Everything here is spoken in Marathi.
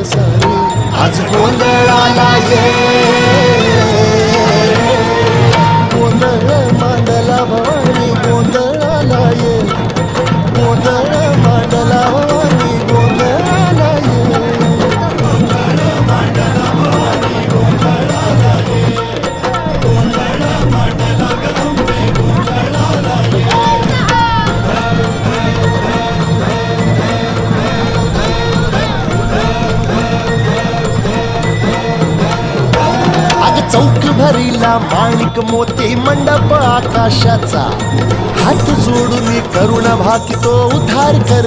सारी आज गोंधळाला ये गोंधळ मांडला भवानी गोंधळाला ये गोंधळ मांडला भवानी गोंधळाला ये चौक भरीला माणिक मोती मंडप आकाशाचा हात जोडून करुण भाकितो उद्धार कर